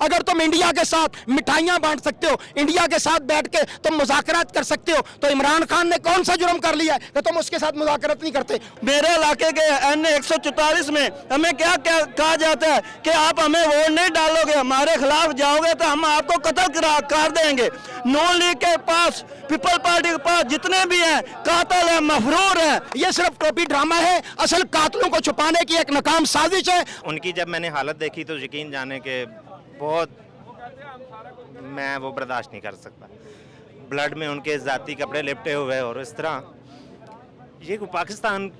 अगर तुम इंडिया के साथ मिठाइयां बांट सकते हो, इंडिया के साथ बैठ के तुम मुज़ाकरात कर सकते हो, तो इमरान खान ने कौन सा जुर्म कर लिया है कि तुम उसके साथ मुज़ाकरात नहीं करते? मेरे इलाके के NA 144 में हमें क्या कहा जाता है कि आप हमें वोट नहीं डालोगे, हमारे खिलाफ जाओगे तो हम आपको कत्ल कर देंगे। नून लीग के पास, पीपल पार्टी के पास जितने भी हैं कातिल है, मफरूर है। ये सिर्फ टोपी ड्रामा है, असल कातलों को छुपाने की एक नाकाम साजिश है। उनकी जब मैंने हालत देखी तो यकीन जाने के बहुत, मैं वो बर्दाश्त नहीं कर सकता। ब्लड में उनके ज़ाती कपड़े लिपटे हुए और इस तरह, ये पाकिस्तान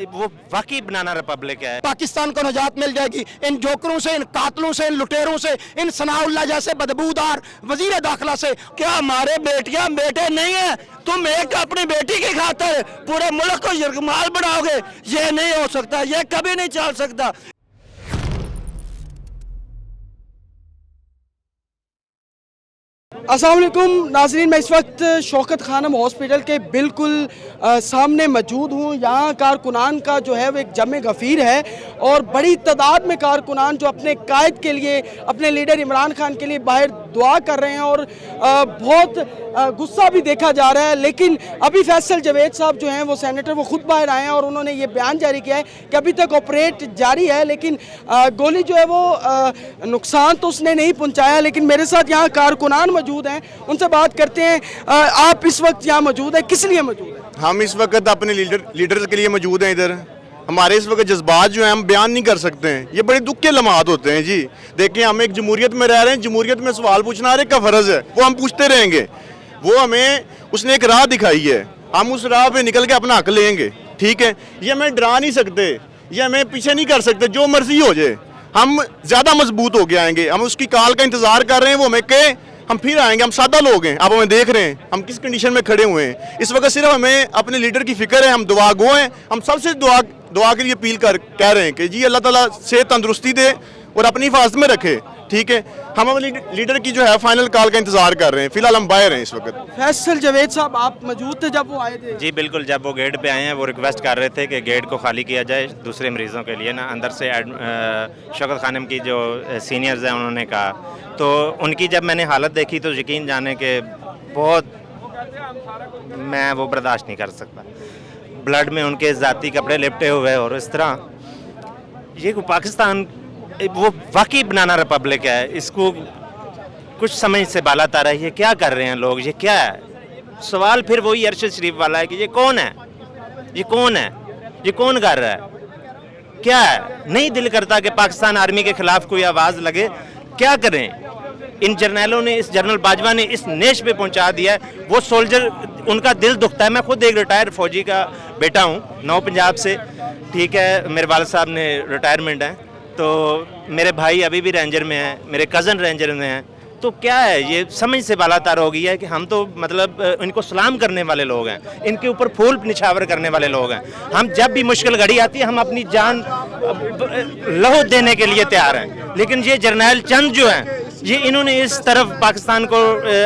वो वाकई बनाना रिपब्लिक है। पाकिस्तान को नजात मिल जाएगी इन जोकरों से, इन कातलों से, इन लुटेरों से, इन सनाउल्लाह जैसे बदबूदार वजीर दाखिला से। क्या हमारे बेटियां बेटे नहीं है? तुम एक अपनी बेटी की खातिर पूरे मुल्क को यरगमाल बनाओगे? ये नहीं हो सकता, ये कभी नहीं चल सकता। अस्सलाम वालेकुम नाज़रीन, मैं इस वक्त शौकत खानम हॉस्पिटल के बिल्कुल सामने मौजूद हूँ। यहाँ कारकुनान का जो है वो एक जमे गफ़ीर है और बड़ी तादाद में कारकुनान जो अपने कायद के लिए, अपने लीडर इमरान खान के लिए बाहर दुआ कर रहे हैं और बहुत गुस्सा भी देखा जा रहा है। लेकिन अभी फैसल जवेद साहब जो हैं वो सेनेटर, वो खुद बाहर आए हैं और उन्होंने ये बयान जारी किया है कि अभी तक ऑपरेट जारी है, लेकिन गोली जो है वो नुकसान तो उसने नहीं पहुँचाया। लेकिन मेरे साथ यहाँ कारकुनान मौजूद हैं, उनसे बात करते हैं। आप इस वक्त यहाँ मौजूद हैं, किस लिए मौजूद हैं? हम इस वक्त अपने लीडर के लिए मौजूद हैं। इधर हमारे इस वक्त जज्बात जो हैं हम बयान नहीं कर सकते हैं, ये बड़े दुख के लम्हात होते हैं जी। देखिए, हम एक जमहूरियत में रह रहे हैं, जमहूरियत में सवाल पूछना हर एक का फ़र्ज़ है, वो हम पूछते रहेंगे। वो हमें उसने एक राह दिखाई है, हम उस राह पे निकल के अपना हक लेंगे, ठीक है। ये हमें डरा नहीं सकते, ये हमें पीछे नहीं कर सकते, जो मर्जी हो जाए। हम ज़्यादा मजबूत हो के आएंगे, हम उसकी कॉल का इंतज़ार कर रहे हैं, वो हमें कहे हम फिर आएंगे। हम सादा लोग हैं, आप हमें देख रहे हैं हम किस कंडीशन में खड़े हुए हैं। इस वक्त सिर्फ हमें अपने लीडर की फिक्र है, हम दुआ गो हैं। हम सबसे दुआ के लिए अपील कह रहे हैं कि जी अल्लाह ताला सेहत तंदुरुस्ती दे और अपनी हिफाजत में रखे, ठीक है। हम अपने लीडर की जो है फाइनल कॉल का इंतजार कर रहे हैं। फिलहाल हम बाहर हैं इस वक्त। फैसल जवेद साहब, आप मौजूद थे जब वो आए थे? जी बिल्कुल, जब वो गेट पे आए हैं वो रिक्वेस्ट कर रहे थे कि गेट को खाली किया जाए दूसरे मरीज़ों के लिए ना। अंदर से शौकत खानम की जो सीनियर्स हैं उन्होंने कहा, तो उनकी जब मैंने हालत देखी तो यकीन जाने के बहुत, मैं वो बर्दाश्त नहीं कर सकता। ब्लड में उनके ज़ाती कपड़े लिपटे हुए और इस तरह, ये पाकिस्तान वो वाकई बनाना रिपब्लिक है। इसको कुछ समझ से बाला तारा है। ये क्या कर रहे हैं लोग, ये क्या है? सवाल फिर वही अरशद शरीफ वाला है कि ये कौन है, ये कौन है, ये कौन कर रहा है, क्या है? नहीं दिल करता कि पाकिस्तान आर्मी के खिलाफ कोई आवाज़ लगे? क्या करें? इन जर्नलों ने, इस जनरल बाजवा ने इस नेश पे पहुंचा दिया है। वो सोल्जर, उनका दिल दुखता है। मैं खुद एक रिटायर्ड फौजी का बेटा हूँ, 9 पंजाब से, ठीक है। मेरे वालिद साहब ने रिटायरमेंट है, तो मेरे भाई अभी भी रेंजर में हैं, मेरे कज़न रेंजर में हैं। तो क्या है, ये समझ से बालातार हो गई है कि हम तो मतलब इनको सलाम करने वाले लोग हैं, इनके ऊपर फूल निछावर करने वाले लोग हैं। हम जब भी मुश्किल घड़ी आती है हम अपनी जान लहू देने के लिए तैयार हैं। लेकिन ये जर्नैल चंद जो हैं, ये इन्होंने इस तरफ पाकिस्तान को,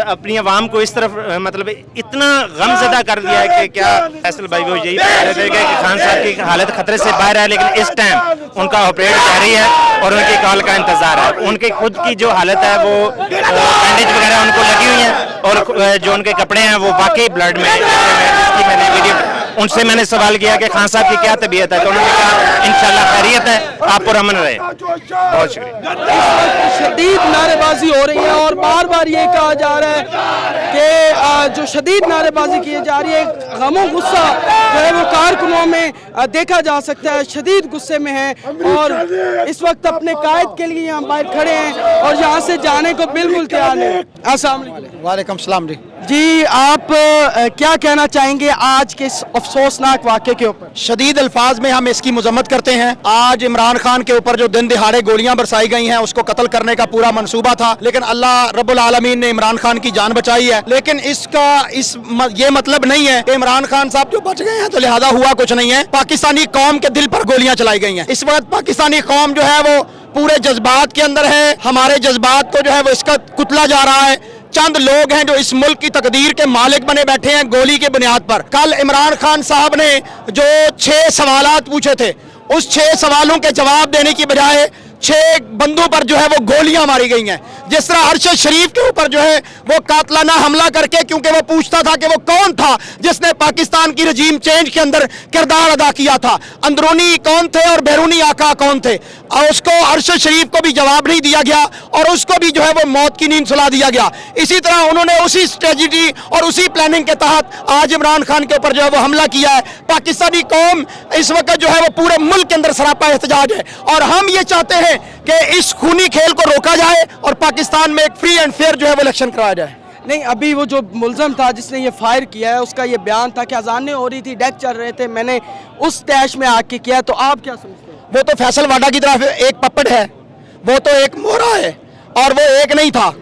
अपनी आवाम को इस तरफ मतलब इतना गमज़दा कर दिया है कि क्या। फैसल भाई वो यही बता रहे थे कि खान साहब की हालत खतरे से बाहर है, लेकिन इस टाइम उनका ऑपरेट जारी है और उनकी कॉल का इंतज़ार है। उनकी खुद की जो हालत है वो बैंडेज वगैरह उनको लगी हुई हैं और जो उनके कपड़े हैं वो वाकई ब्लड में। मैंने वीडियो उनसे मैंने सवाल किया कि खान साहब की क्या तबीयत है, तो उन्होंने कहा इंशाल्लाह खैरियत है, आप पुरअमन रहे। बहुत शुक्रिया। शदीद नारेबाजी हो रही है और बार बार ये कहा जा रहा है कि जो शदीद नारेबाजी की जा रही है, गमो गुस्सा जो है वो कारकुनों में देखा जा सकता है। शदीद गुस्से में है और इस वक्त अपने कायद के लिए यहाँ बाहर खड़े हैं और यहाँ से जाने को बिल्कुल तैयार नहीं। अस्सलाम वालेकुम सलाम जी, आप क्या कहना चाहेंगे आज के इस अफसोसनाक वाक़े के ऊपर? शदीद अल्फाज में हम इसकी मजम्मत करते हैं। आज इमरान खान के ऊपर जो दिन दिहाड़े गोलियां बरसाई गई हैं, उसको कत्ल करने का पूरा मंसूबा था, लेकिन अल्लाह रब्बुल आलमीन ने इमरान खान की जान बचाई है। लेकिन ये मतलब नहीं है कि इमरान खान साहब जो बच गए हैं तो लिहाजा हुआ कुछ नहीं है। पाकिस्तानी कौम के दिल पर गोलियां चलाई गई हैं। इस वक्त पाकिस्तानी कौम जो है वो पूरे जज्बात के अंदर है। हमारे जज्बात को जो है वो इसका कुतला जा रहा है। चंद लोग हैं जो इस मुल्क की तकदीर के मालिक बने बैठे हैं गोली के बुनियाद पर। कल इमरान खान साहब ने जो 6 सवालात पूछे थे, उस 6 सवालों के जवाब देने की बजाय 6 बंदों पर जो है वो गोलियां मारी गई हैं। जिस तरह अरशद शरीफ के ऊपर जो है वो कातलाना हमला करके, क्योंकि वो पूछता था कि वो कौन था जिसने पाकिस्तान की रजीम चेंज के अंदर किरदार अदा किया था, अंदरूनी कौन थे और बैरूनी आका कौन थे, और उसको अरशद शरीफ को भी जवाब नहीं दिया गया और उसको भी जो है वो मौत की नींद सुला दिया गया। इसी तरह उन्होंने उसी स्ट्रेटजी और उसी प्लानिंग के तहत आज इमरान खान के ऊपर जो है वो हमला किया है। पाकिस्तानी कौम इस वक्त जो है वो पूरे मुल्क के अंदर सरापा एहतजाज है और हम ये चाहते हैं कि इस खूनी खेल को रोका जाए और पाकिस्तान में एक फ्री एंड फेयर जो है वो इलेक्शन कराया जाए। नहीं, अभी वो जो मुलजम था जिसने ये फायर किया है उसका ये बयान था कि अजानें हो रही थी, डेक चल रहे थे, मैंने उस तैश में आके किया, तो आप क्या समझते हैं? वो तो फैसल वाडा की तरफ एक पप्पड़ है, वो तो एक मोहरा है और वो एक नहीं था।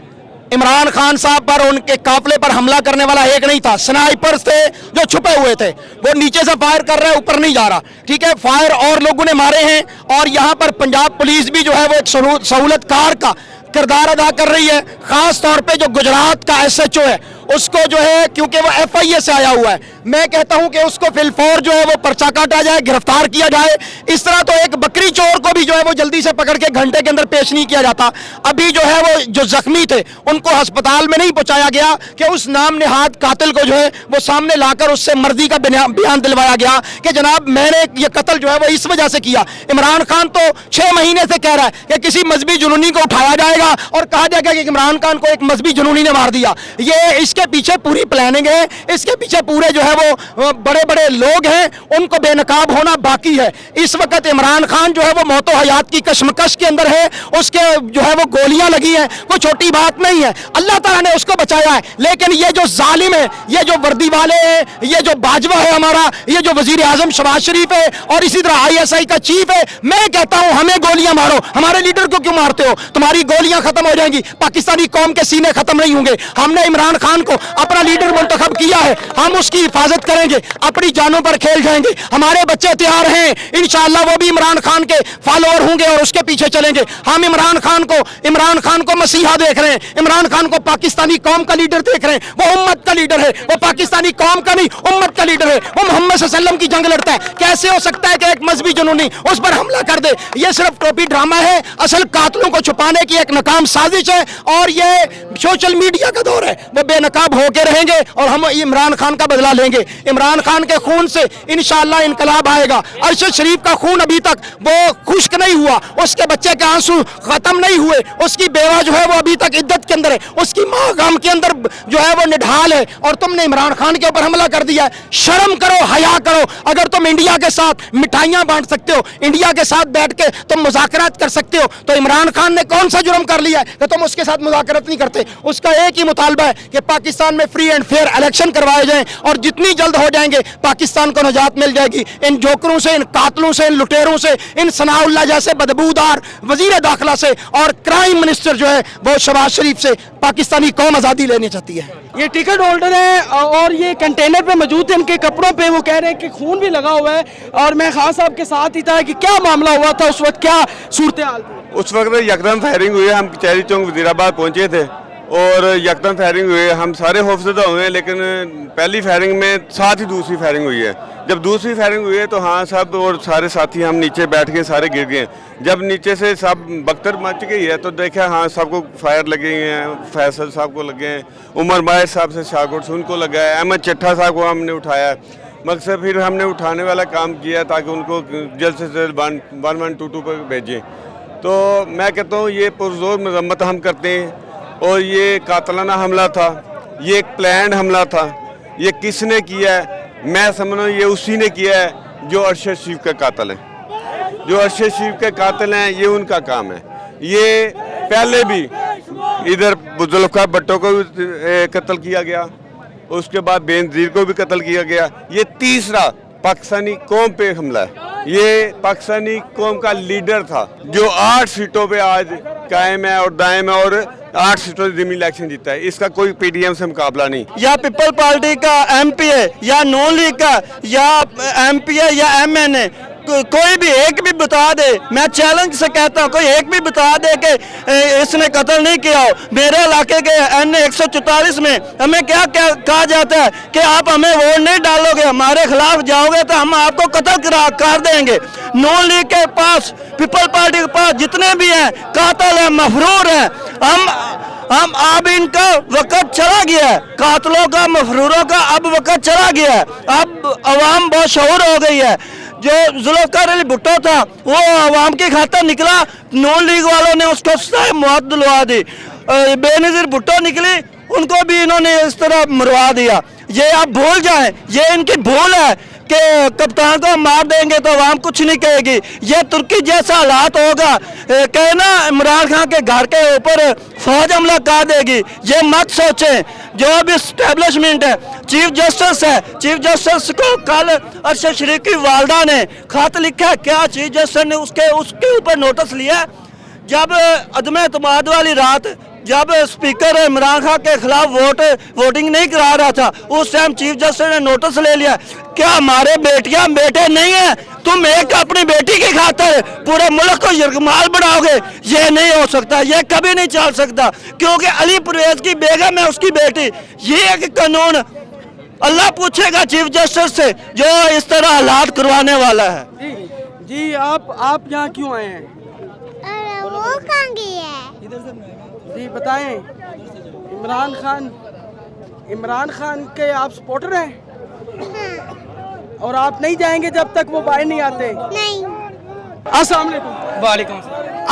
इमरान खान साहब पर, उनके काफले पर हमला करने वाला एक नहीं था, स्नाइपर्स थे जो छुपे हुए थे, वो नीचे से फायर कर रहे हैं, ऊपर नहीं जा रहा, ठीक है। फायर और लोगों ने मारे हैं और यहाँ पर पंजाब पुलिस भी जो है वो एक सहूलतकार का किरदार अदा कर रही है। खास तौर पे जो गुजरात का SHO है उसको जो है, क्योंकि वो FIA से आया हुआ है, मैं कहता हूं कि उसको फिलफौर जो है वो पर्चा काटा जाए, गिरफ्तार किया जाए। इस तरह तो एक बकरी चोर को भी जो है वो जल्दी से पकड़ के घंटे के अंदर पेश नहीं किया जाता। अभी जो है वो जो जख्मी थे उनको अस्पताल में नहीं पहुंचाया गया कि उस नाम नेहाद कातिल को जो है वो सामने लाकर उससे मर्जी का बयान दिलवाया गया कि जनाब मैंने ये कत्ल जो है वो इस वजह से किया। इमरान खान तो 6 महीने से कह रहा है कि किसी मजहबी जुनूनी को उठाया जाएगा और कहा जाएगा कि इमरान खान को एक मजहबी जुनूनी ने मार दिया। ये इसके पीछे पूरी प्लानिंग है, इसके पीछे पूरे जो है वो बड़े बड़े लोग हैं, उनको बेनकाब होना बाकी है। इस वक्त इमरान खान जो है वो मौतो हयात की कशमकश के अंदर है, उसके जो है वो गोलियां लगी हैं, कोई छोटी बात नहीं है, अल्लाह ताला ने उसको बचाया है। लेकिन ये जो जालिम है, ये जो वर्दी वाले हैं, ये जो बाजवा है हमारा, ये जो वजीर आजम शहबाज शरीफ है और इसी तरह ISI का चीफ है, मैं कहता हूं हमें गोलियां मारो, हमारे लीडर को क्यों मारते हो? तुम्हारी गोलियां खत्म हो जाएंगी, पाकिस्तानी कौम के सीने खत्म नहीं होंगे। हमने इमरान खान को अपना लीडर मुंतखब किया है, हम उसकी हिफाजत करेंगे, अपनी जानों पर खेल जाएंगे। हमारे बच्चे तैयार हैं, इंशाअल्लाह वो भी इमरान खान के फॉलोअर होंगे और उसके पीछे चलेंगे। हम इमरान खान को मसीहा देख रहे हैं, इमरान खान को पाकिस्तानी कौम का लीडर देख रहे हैं। वो उम्मत का लीडर है, वो पाकिस्तानी कौम का नहीं उम्मत का लीडर है। वो मोहम्मद सल्लल्लाहु अलैहि वसल्लम की जंग लड़ता है। कैसे हो सकता है कि एक मजहबी जुनूनी उस पर हमला कर दे? ये सिर्फ टोपी ड्रामा है, असल कातलों को छुपाने की एक नाकाम साजिश है और ये सोशल मीडिया का दौर है। वो बेनकाब होकर रहेंगे और हम इमरान खान का बदला लेंगे। इमरान खान के खून से इंशाअल्लाह इनकलाब आएगा। अरशद शरीफ का खून अभी तक वो खुश्क नहीं हुआ, उसके बच्चे के आंसू खत्म नहीं हुए, उसकी बेवा जो है वो अभी तक इद्दत के अंदर है, उसकी माँ गम के अंदर जो है वो निढाल है और तुमने इमरान खान के ऊपर हमला कर दिया है। शर्म करो, हया करो। अगर तुम इंडिया के साथ मिठाइयां बांट सकते हो, इंडिया के साथ बैठ के तुम मुज़ाकरात कर सकते हो, तो इमरान खान ने कौन सा जुर्म कर लिया है कि तुम उसके साथ मुज़ाकरात नहीं करते? उसका एक ही मुतालबा है कि पाकिस्तान में फ्री एंड फेयर इलेक्शन करवाए जाएं और जितनी जल्द हो जाएंगे पाकिस्तान को नजात मिल जाएगी। इन जोकरों से, इन कातलों से, इन लुटेरों से, इन सनाउल्लाह जैसे बदबूदार वजीर दाखिला से और क्राइम मिनिस्टर जो है वो शहबाज शरीफ से पाकिस्तानी कौम आज़ादी लेनी चाहती है। ये टिकट होल्डर है और ये कंटेनर पे मौजूद थे, इनके कपड़ों पे वो कह रहे हैं कि खून भी लगा हुआ है और मैं खान साहब के साथ ही था कि क्या मामला हुआ था उस वक्त, क्या सूरत हाल थी? उस वक्त यकदम फायरिंग हुई। हम कचहरी चौक वजीराबाद पहुंचे थे और यकदम फायरिंग हुई। हम सारे खौफजदा हुए हैं, लेकिन पहली फायरिंग में साथ ही दूसरी फायरिंग हुई है। जब दूसरी फायरिंग हुई है तो हाँ सब और सारे साथी हम नीचे बैठ के सारे गिर गए। जब नीचे से सब बख्तर मच गई है तो देखा हाँ सबको फायर लगे हैं, फैसल साहब को लगे हैं, उमर माहिर साहब से शाहकोट से उनको लगा है, अहमद चट्ठा साहब को हमने उठाया। मकसद फिर हमने उठाने वाला काम किया ताकि उनको जल्द से जल्द 1122 पर भेजें। तो मैं कहता हूँ ये पुरजोर मजम्मत हम करते हैं और ये कातलाना हमला था, ये एक प्लान हमला था। ये किसने किया है? मैं समझता हूँ ये उसी ने किया है जो अरशद शरीफ का कातिल है। जो अरशद शरीफ के कातिल हैं ये उनका काम है। ये पहले भी इधर जुल्फ़िकार भुट्टो को भी कत्ल किया गया, उसके बाद बेनज़ीर को भी कत्ल किया गया। ये तीसरा पाकिस्तानी कौम पे हमला है। ये पाकिस्तानी कौम का लीडर था जो 8 सीटों पे आज कायम है और दायम है और 8 सीटों से ज़मीनी इलेक्शन जीता है। इसका कोई PDM से मुकाबला नहीं। या पीपल पार्टी का MP है या नॉन लीग का या MP है या MN है, कोई भी एक भी बता दे, मैं चैलेंज से कहता हूँ, कोई एक भी बता दे कि इसने कत्ल नहीं किया हो। मेरे इलाके के NA 144 में हमें क्या कहा जाता है कि आप हमें वोट नहीं डालोगे, हमारे खिलाफ जाओगे तो हम आपको कत्ल कर देंगे। नून लीग के पास, पीपल पार्टी के पास जितने भी हैं कातिल हैं, मफरूर हैं, हम अब इनका वक्त चला गया है, कातलों का, मफरूरों का अब वक्त चला गया है। अब अवाम बहुत शऊर हो गई है। जो जुल्फ़िकार अली भुट्टो था वो अवाम की खातिर निकला, नून लीग वालों ने उसको मौत दिलवा दी। बेनज़ीर भुट्टो निकली, उनको भी इन्होंने इस तरह मरवा दिया। ये आप भूल जाएं, ये इनकी भूल है कि कप्तान को मार देंगे तो अवाम कुछ नहीं कहेगी। ये तुर्की जैसा हालात होगा, कहना इमरान खान के घर के ऊपर फौज हमला कर देगी, ये मत सोचें। जो भी इस्टेब्लिशमेंट है, चीफ जस्टिस है, चीफ जस्टिस को कल अरशद शरीफ की वालदा ने खत लिखा है। क्या चीफ जस्टिस ने उसके ऊपर नोटिस लिया? जब अदम एतमाद वाली रात, जब स्पीकर इमरान खान के खिलाफ वोटिंग नहीं करा रहा था, उस टाइम चीफ जस्टिस ने नोटिस ले लिया। क्या हमारे बेटियां बेटे नहीं है? तुम एक अपनी बेटी की खातिर पूरे मुल्क को यरगमाल बनाओगे? ये नहीं हो सकता, ये कभी नहीं चल सकता, क्योंकि अली परवेज की बेगम है उसकी बेटी। ये एक कानून अल्लाह पूछेगा चीफ जस्टिस से जो इस तरह हालात करवाने वाला है। जी आप यहाँ क्यों आए हैं? वो कहाँ गई है? जी बताएं। इमरान खान के आप सपोर्टर हैं? हाँ। और आप नहीं जाएंगे जब तक वो बाहर नहीं आते? नहीं। अस्सलाम वालेकुम। वालेकुम।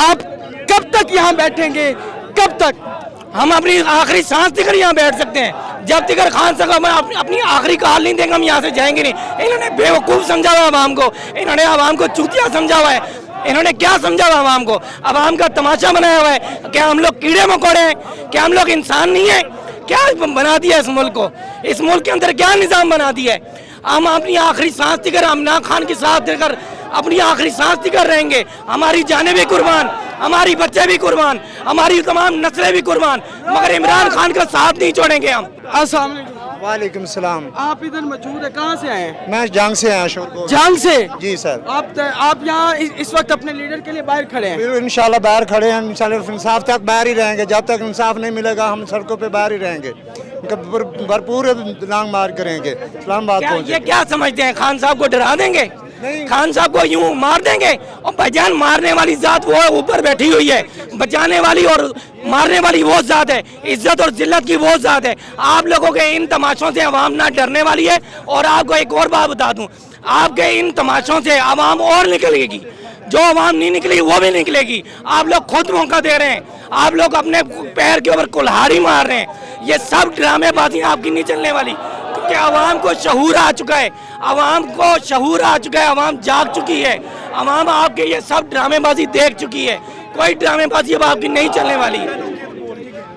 आप कब तक यहाँ बैठेंगे, कब तक? हम अपनी आखिरी सांस तक यहाँ बैठ सकते हैं, जब तक खान साहब अपनी आखिरी कॉल नहीं देंगे हम यहाँ से जाएंगे नहीं। इन्होंने बेवकूफ़ समझा हुआ आवाम को, इन्होंने आवाम को चूतिया समझा हुआ है। इन्होंने क्या समझा हुआ आवाम को? आवाम का तमाशा बनाया हुआ है। क्या हम लोग कीड़े मकोड़े हैं? क्या हम लोग इंसान नहीं है? क्या बना दिया इस मुल्क को? इस मुल्क के अंदर क्या निज़ाम बना दिया है? हम अपनी आखिरी सांस तक इमरान खान के साथ देकर अपनी आखिरी सांस तक रहेंगे। हमारी जानें भी कुर्बान, हमारी बच्चे भी कुर्बान, हमारी तमाम नस्लें भी कुर्बान, मगर इमरान खान का साथ नहीं छोड़ेंगे हम। अस्सलाम वालेकुम सलाम। आप इधर मौजूद है, कहाँ से आए हैं? मैं जांग से आया हूँ। जांग से? जी सर। आप यहाँ इस वक्त अपने लीडर के लिए बाहर खड़े हैं? फिर इंशाल्लाह बाहर खड़े हैं, इंशाल्लाह इंसाफ तक बाहर ही रहेंगे। जब तक इंसाफ नहीं मिलेगा हम सड़कों पे बाहर ही रहेंगे, भरपूर लांग मार करेंगे, इस्लामाबाद पहुँचे। ये क्या समझते हैं खान साहब को डरा देंगे? खान साहब को यूं मार देंगे? और बजान मारने वाली जात वो ऊपर बैठी हुई है, बचाने वाली और मारने वाली वो जात है, इज्जत और जिल्लत की वो जात है। आप लोगों के इन तमाशों से आवाम ना डरने वाली है। और आपको एक और बात बता दूं, आपके इन तमाशों से आवाम और निकलेगी, जो आवाम नहीं निकली वो भी निकलेगी। आप लोग खुद मौका दे रहे हैं, आप लोग अपने पैर के ऊपर कुल्हाड़ी मार रहे हैं। ये सब ड्रामेबाजी आपकी नहीं चलने वाली, क्योंकि आवाम को शऊर आ चुका है, आवाम को शऊर आ चुका है, आवाम जाग चुकी है, आवाम आपके ये सब ड्रामेबाजी देख चुकी है। कोई ड्रामेबाजी अब आपकी नहीं चलने वाली।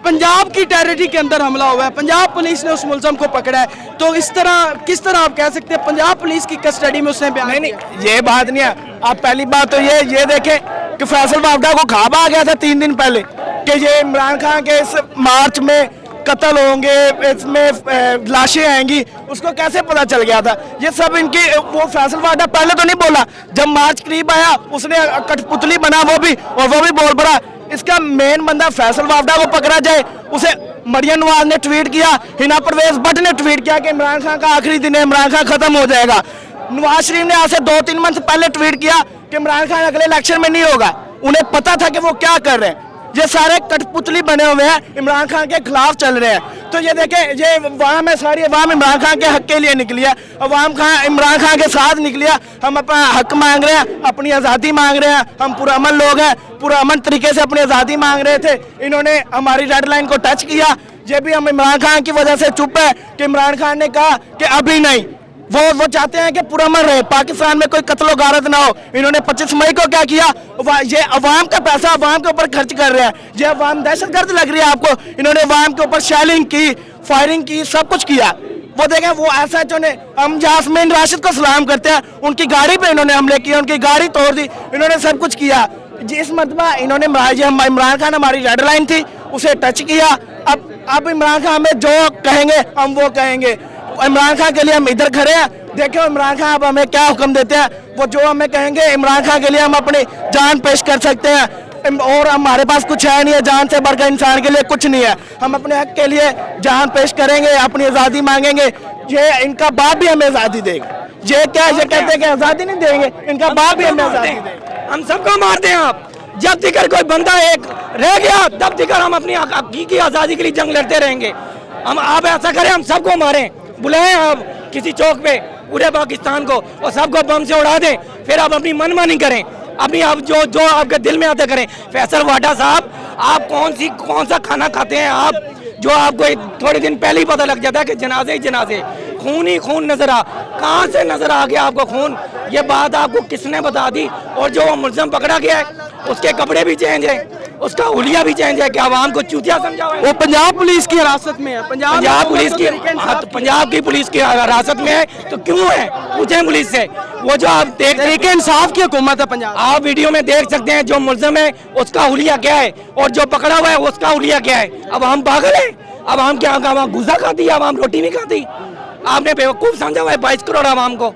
पंजाब की टेरिटरी के अंदर हमला हुआ है, पंजाब पुलिस ने उस मुलजम को पकड़ा है, तो इस तरह किस तरह आप कह सकते हैं पंजाब पुलिस की कस्टडी में उसने बयान? नहीं, ये बात नहीं है। आप पहली बात तो ये देखें कि फैसल वावडा को ख्वाब आ गया था 3 दिन पहले कि ये इमरान खान के इस मार्च में कत्ल होंगे, इसमें लाशें आएंगी, उसको कैसे पता चल गया था? ये सब इनकी, वो फैसल वावडा पहले तो नहीं बोला, जब मार्च करीब आया उसने कठपुतली बना वो भी बोल पड़ा। इसका मेन बंदा फैसल वावडा को पकड़ा जाए। उसे मरियम नवाज ने ट्वीट किया, हिना परवेज भट्ट ने ट्वीट किया कि इमरान खान का आखिरी दिन है, इमरान खान खत्म हो जाएगा। नवाज शरीफ ने आज से 2-3 मंथ पहले ट्वीट किया कि इमरान खान अगले इलेक्शन में नहीं होगा। उन्हें पता था कि वो क्या कर रहे हैं। ये सारे कठपुतली बने हुए हैं, इमरान खान के खिलाफ चल रहे हैं। तो ये देखें, ये अवाम है, सारी अवाम इमरान खान के हक के लिए निकली है, अवाम इमरान खान के साथ निकली है। हम अपना हक मांग रहे हैं, अपनी आज़ादी मांग रहे हैं। हम पुरअमन लोग हैं, पुरअमन तरीके से अपनी आज़ादी मांग रहे थे। इन्होंने हमारी रेड लाइन को टच किया। ये भी हम इमरान खान की वजह से चुप है कि इमरान खान ने कहा कि अभी नहीं, वो चाहते हैं कि पुरअमन रहे, पाकिस्तान में कोई कत्ल गारत ना हो। इन्होंने 25 मई को क्या किया? ये अवाम का पैसा अवाम के ऊपर खर्च कर रहे हैं। ये अवाम दहशतगर्द लग रही है आपको? इन्होंने अवाम के ऊपर शेलिंग की, फायरिंग की, सब कुछ किया। वो देखें, वो SHO ने, हम यास्मीन राशिद को सलाम करते हैं, उनकी गाड़ी पे इन्होंने हमले किए, उनकी गाड़ी तोड़ दी, इन्होंने सब कुछ किया। जिस मरतबा इन्होंने इमरान खान हमारी रेड लाइन थी उसे टच किया। अब इमरान खान हमें जो कहेंगे हम वो कहेंगे। इमरान खान के लिए हम इधर खड़े हैं, देखो इमरान खान अब हमें क्या हुक्म देते हैं, वो जो हमें कहेंगे इमरान खान के लिए हम अपनी जान पेश कर सकते हैं, और हमारे पास कुछ है नहीं है, जान से बढ़कर इंसान के लिए कुछ नहीं है। हम अपने हक के लिए जान पेश करेंगे, अपनी आज़ादी मांगेंगे। ये इनका बाप भी हमें आज़ादी देगा। ये क्या ये कहते हैं कि आज़ादी नहीं देंगे, इनका बाप भी हमें आज़ादी देगा। हम सबको मारते हैं आप। जब तक कोई बंदा एक रह गया तब तक हम अपनी हकीकी आज़ादी के लिए जंग लड़ते रहेंगे। हम आप ऐसा करें हम सबको मारें, बुलाएं आप किसी चौक पे पूरे पाकिस्तान को और सबको बम से उड़ा दें, फिर आप अपनी मनमानी करें, अपनी आप जो आपके दिल में आते करें। फैसल वाडा साहब, आप कौन सा खाना खाते हैं आप, जो आपको थोड़े दिन पहले ही पता लग जाता है कि जनाजे ही जनाजे, खून ही खून नजर कहाँ से नजर आ गया आपको खून? ये बात आपको किसने बता दी? और जो मुलज़िम पकड़ा गया है उसके कपड़े भी चेंज है, उसका हुलिया भी चेंज है, कि आवाम को चूतिया समझा हुआ है। वो पंजाब पुलिस की हिरासत में है, पंजाब पुलिस की, पंजाब की पुलिस की हिरासत में है तो क्यों है? पूछें पुलिस से। वो जो आप तहरीक इंसाफ की हुकूमत है पंजाब, आप वीडियो में देख सकते हैं, जो मुलज़िम है उसका हुलिया क्या है और जो पकड़ा हुआ है उसका हुलिया क्या है। अब हम पागल हैं? अब हम क्या, घुसा खाती है, अब हम रोटी नहीं खाती? आपने बेवकूफ़ समझा हुआ है 22 करोड़ आवाम को।